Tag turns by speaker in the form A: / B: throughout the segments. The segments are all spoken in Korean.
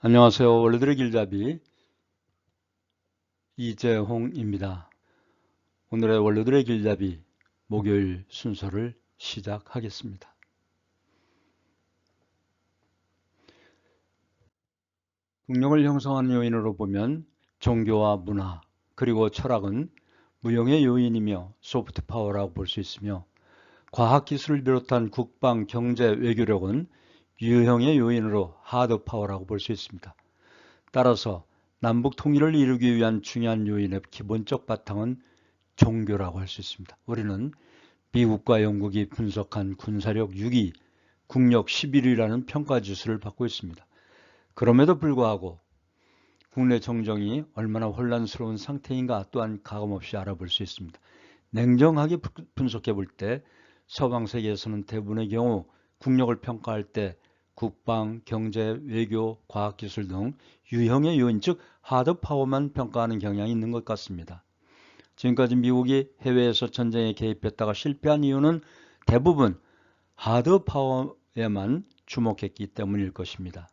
A: 안녕하세요. 원로들의 길잡이 이재홍입니다. 오늘의 원로들의 길잡이 목요일 순서를 시작하겠습니다. 국력을 형성하는 요인으로 보면 종교와 문화 그리고 철학은 무형의 요인이며 소프트 파워라고 볼 수 있으며 과학기술을 비롯한 국방, 경제, 외교력은 유형의 요인으로 하드 파워라고 볼 수 있습니다. 따라서 남북 통일을 이루기 위한 중요한 요인의 기본적 바탕은 종교라고 할 수 있습니다. 우리는 미국과 영국이 분석한 군사력 6위, 국력 11위라는 평가지수를 받고 있습니다. 그럼에도 불구하고 국내 정정이 얼마나 혼란스러운 상태인가 또한 가감없이 알아볼 수 있습니다. 냉정하게 분석해 볼 때 서방 세계에서는 대부분의 경우 국력을 평가할 때 국방, 경제, 외교, 과학기술 등 유형의 요인, 즉 하드 파워만 평가하는 경향이 있는 것 같습니다. 지금까지 미국이 해외에서 전쟁에 개입했다가 실패한 이유는 대부분 하드 파워에만 주목했기 때문일 것입니다.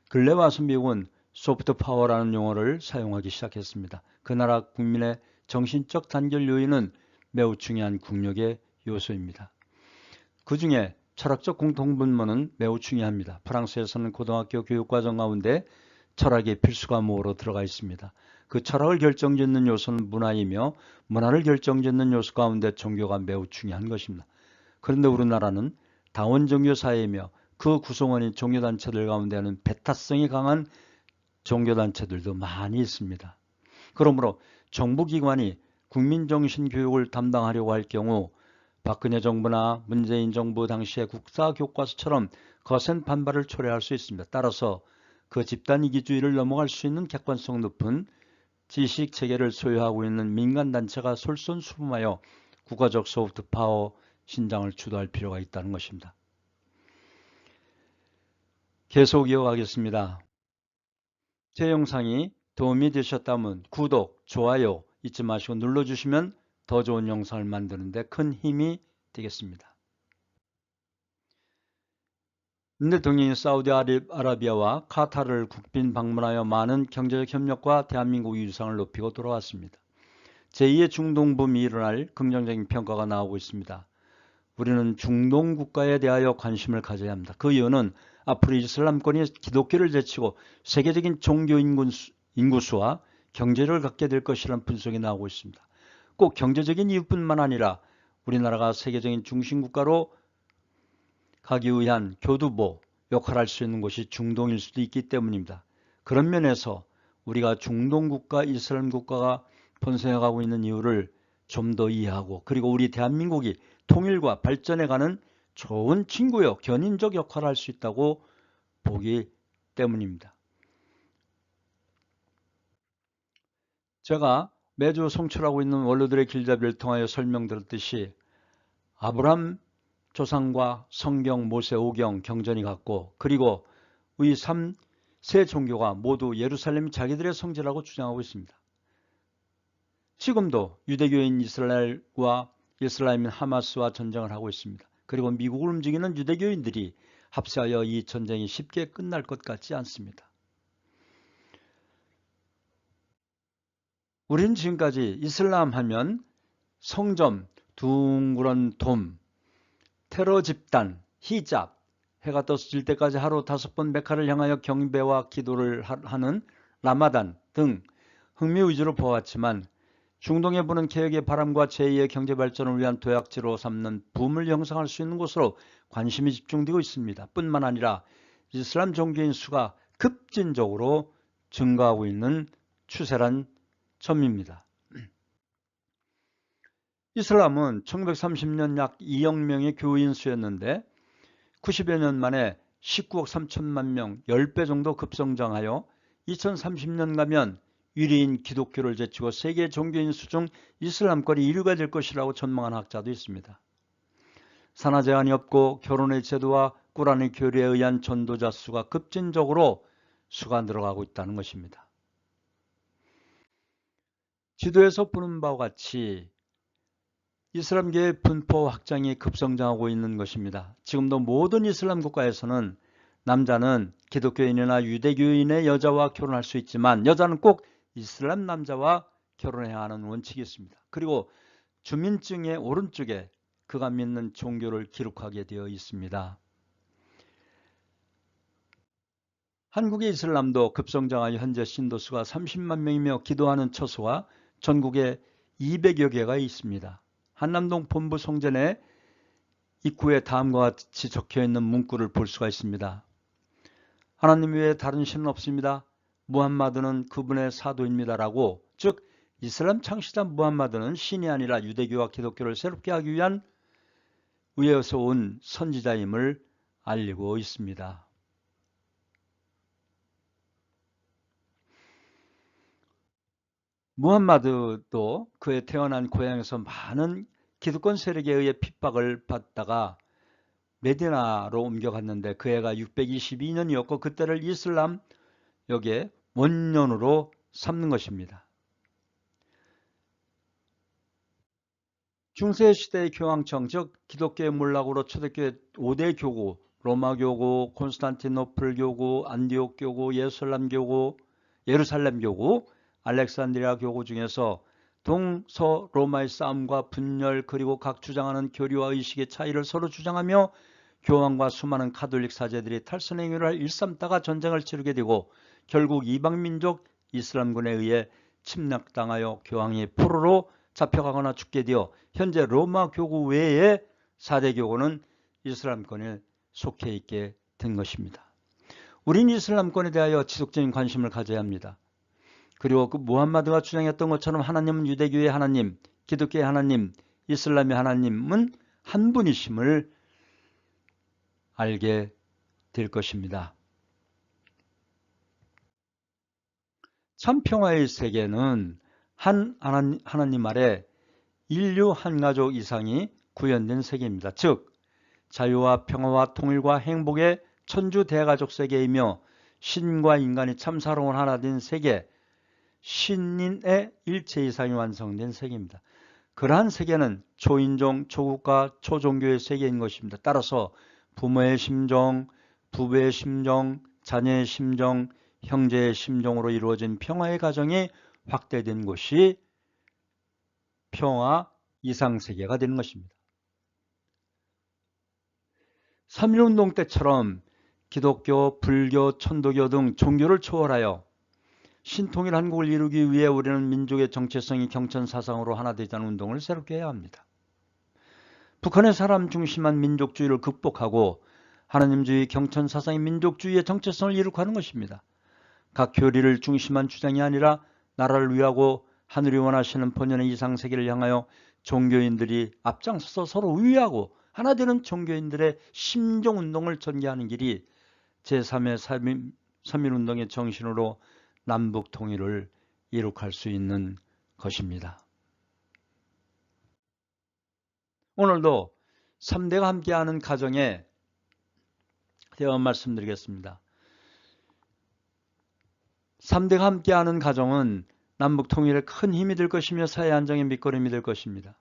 A: 근래 와서 미국은 소프트 파워라는 용어를 사용하기 시작했습니다. 그 나라 국민의 정신적 단결 요인은 매우 중요한 국력의 요소입니다. 그 중에 철학적 공통분모는 매우 중요합니다. 프랑스에서는 고등학교 교육과정 가운데 철학의 필수 과목으로 들어가 있습니다. 그 철학을 결정짓는 요소는 문화이며 문화를 결정짓는 요소 가운데 종교가 매우 중요한 것입니다. 그런데 우리나라는 다원종교 사회이며 그 구성원인 종교단체들 가운데는 배타성이 강한 종교단체들도 많이 있습니다. 그러므로 정부기관이 국민정신교육을 담당하려고 할 경우 박근혜 정부나 문재인 정부 당시의 국사교과서처럼 거센 반발을 초래할 수 있습니다. 따라서 그 집단 이기주의를 넘어갈 수 있는 객관성 높은 지식체계를 소유하고 있는 민간단체가 솔선수범하여 국가적 소프트 파워 신장을 주도할 필요가 있다는 것입니다. 계속 이어가겠습니다. 제 영상이 도움이 되셨다면 구독, 좋아요 잊지 마시고 눌러주시면 더 좋은 영상을 만드는 데 큰 힘이 되겠습니다. 대통령이 사우디아라비아와 카타르를 국빈 방문하여 많은 경제적 협력과 대한민국의 위상을 높이고 돌아왔습니다. 제2의 중동붐이 일어날 긍정적인 평가가 나오고 있습니다. 우리는 중동 국가에 대하여 관심을 가져야 합니다. 그 이유는 앞으로 이슬람권이 기독교를 제치고 세계적인 종교 인구수와 경제를 갖게 될 것이라는 분석이 나오고 있습니다. 꼭 경제적인 이유뿐만 아니라 우리나라가 세계적인 중심국가로 가기 위한 교두보 역할을 할 수 있는 곳이 중동일 수도 있기 때문입니다. 그런 면에서 우리가 중동 국가, 이슬람 국가가 번성해가고 있는 이유를 좀 더 이해하고 그리고 우리 대한민국이 통일과 발전해 가는 좋은 친구요, 견인적 역할을 할 수 있다고 보기 때문입니다. 제가 매주 송출하고 있는 원로들의 길잡이를 통하여 설명드렸듯이 아브람 조상과 성경, 모세, 오경, 경전이 같고 그리고 이 3세 종교가 모두 예루살렘이 자기들의 성지라고 주장하고 있습니다. 지금도 유대교인 이스라엘과 이슬람인 하마스와 전쟁을 하고 있습니다. 그리고 미국을 움직이는 유대교인들이 합세하여 이 전쟁이 쉽게 끝날 것 같지 않습니다. 우리는 지금까지 이슬람 하면 성점, 둥그런 돔, 테러 집단, 히잡, 해가 떠질 때까지 하루 5번 메카를 향하여 경배와 기도를 하는 라마단 등 흥미 위주로 보았지만 중동에 부는 개혁의 바람과 제2의 경제발전을 위한 도약지로 삼는 붐을 형성할 수 있는 곳으로 관심이 집중되고 있습니다. 뿐만 아니라 이슬람 종교인 수가 급진적으로 증가하고 있는 추세란 점입니다. 이슬람은 1930년 약 2억 명의 교인 수였는데 90여 년 만에 19억 3천만 명, 10배 정도 급성장하여 2030년 가면 유리인 기독교를 제치고 세계 종교인 수 중 이슬람권이 1위가 될 것이라고 전망한 학자도 있습니다. 산하 제한이 없고 결혼의 제도와 꾸란의 교리에 의한 전도자 수가 급진적으로 수가 늘어가고 있다는 것입니다. 지도에서 보는 바와 같이 이슬람계의 분포 확장이 급성장하고 있는 것입니다. 지금도 모든 이슬람 국가에서는 남자는 기독교인이나 유대교인의 여자와 결혼할 수 있지만 여자는 꼭 이슬람 남자와 결혼해야 하는 원칙이 있습니다. 그리고 주민증의 오른쪽에 그가 믿는 종교를 기록하게 되어 있습니다. 한국의 이슬람도 급성장하여 현재 신도수가 30만 명이며 기도하는 처소가 전국에 200여 개가 있습니다. 한남동 본부 성전에 입구에 다음과 같이 적혀있는 문구를 볼 수가 있습니다. 하나님 외에 다른 신은 없습니다. 무함마드는 그분의 사도입니다. 라고, 즉 이슬람 창시자 무함마드는 신이 아니라 유대교와 기독교를 새롭게 하기 위한 위에서 온 선지자임을 알리고 있습니다. 무함마드도 그의 태어난 고향에서 많은 기득권 세력에 의해 핍박을 받다가 메디나로 옮겨갔는데 그 해가 622년이었고 그때를 이슬람 역의 원년으로 삼는 것입니다. 중세시대의 교황청, 즉 기독교의 몰락으로 초대교회 5대 교구, 로마교구, 콘스탄티노플 교구, 안디옥 교구, 예루살렘 교구, 알렉산드리아 교구 중에서 동서로마의 싸움과 분열 그리고 각 주장하는 교리와 의식의 차이를 서로 주장하며 교황과 수많은 카톨릭 사제들이 탈선행위를 일삼다가 전쟁을 치르게 되고 결국 이방민족 이슬람군에 의해 침략당하여 교황이 포로로 잡혀가거나 죽게 되어 현재 로마 교구 외에 4대 교구는 이슬람권에 속해 있게 된 것입니다. 우린 이슬람권에 대하여 지속적인 관심을 가져야 합니다. 그리고 그 무함마드가 주장했던 것처럼 하나님은 유대교의 하나님, 기독교의 하나님, 이슬람의 하나님은 한 분이심을 알게 될 것입니다. 참 평화의 세계는 한 하나님 아래 인류 한 가족 이상이 구현된 세계입니다. 즉 자유와 평화와 통일과 행복의 천주 대가족 세계이며 신과 인간이 참 사랑을 하나 된 세계, 신인의 일체 이상이 완성된 세계입니다. 그러한 세계는 초인종, 초국가, 초종교의 세계인 것입니다. 따라서 부모의 심정, 부부의 심정, 자녀의 심정, 형제의 심정으로 이루어진 평화의 가정이 확대된 곳이 평화 이상세계가 되는 것입니다. 3.1운동 때처럼 기독교, 불교, 천도교 등 종교를 초월하여 신통일 한국을 이루기 위해 우리는 민족의 정체성이 경천사상으로 하나 되자는 운동을 새롭게 해야 합니다. 북한의 사람 중심한 민족주의를 극복하고 하나님주의, 경천사상의 민족주의의 정체성을 이룩하는 것입니다. 각 교리를 중심한 주장이 아니라 나라를 위하고 하늘이 원하시는 본연의 이상세계를 향하여 종교인들이 앞장서서 서로 위하고 하나 되는 종교인들의 심정운동을 전개하는 길이 제3의 3.1운동의 정신으로 남북 통일을 이룩할 수 있는 것입니다. 오늘도 3대가 함께하는 가정에 대한 말씀드리겠습니다. 3대가 함께하는 가정은 남북 통일에 큰 힘이 될 것이며 사회 안정의 밑거름이 될 것입니다.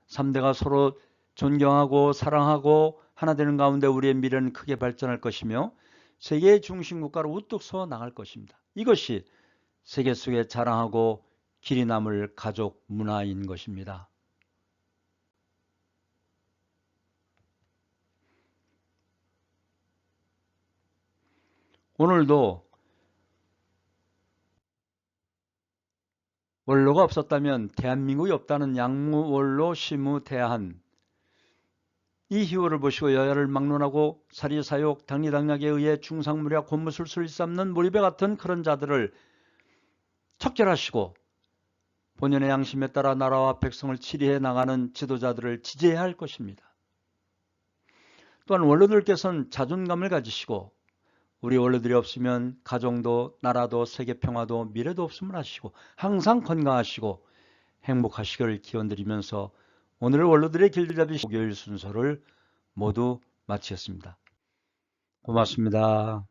A: 3대가 서로 존경하고 사랑하고 하나 되는 가운데 우리의 미래는 크게 발전할 것이며 세계의 중심국가로 우뚝 서 나갈 것입니다. 이것이 세계 속에 자랑하고 길이 남을 가족 문화인 것입니다. 오늘도 원로가 없었다면 대한민국이 없다는 양무원로 시무대한 이 희호를 보시고 여야를 막론하고 사리사욕 당리당략에 의해 중상무략 권무술수를 일삼는 몰입에 같은 그런 자들을 척결하시고 본연의 양심에 따라 나라와 백성을 치리해 나가는 지도자들을 지지해야 할 것입니다. 또한 원로들께서는 자존감을 가지시고 우리 원로들이 없으면 가정도 나라도 세계평화도 미래도 없음을 아시고 항상 건강하시고 행복하시기를 기원드리면서 오늘 원로들의 길잡이 목요일 순서를 모두 마치겠습니다. 고맙습니다.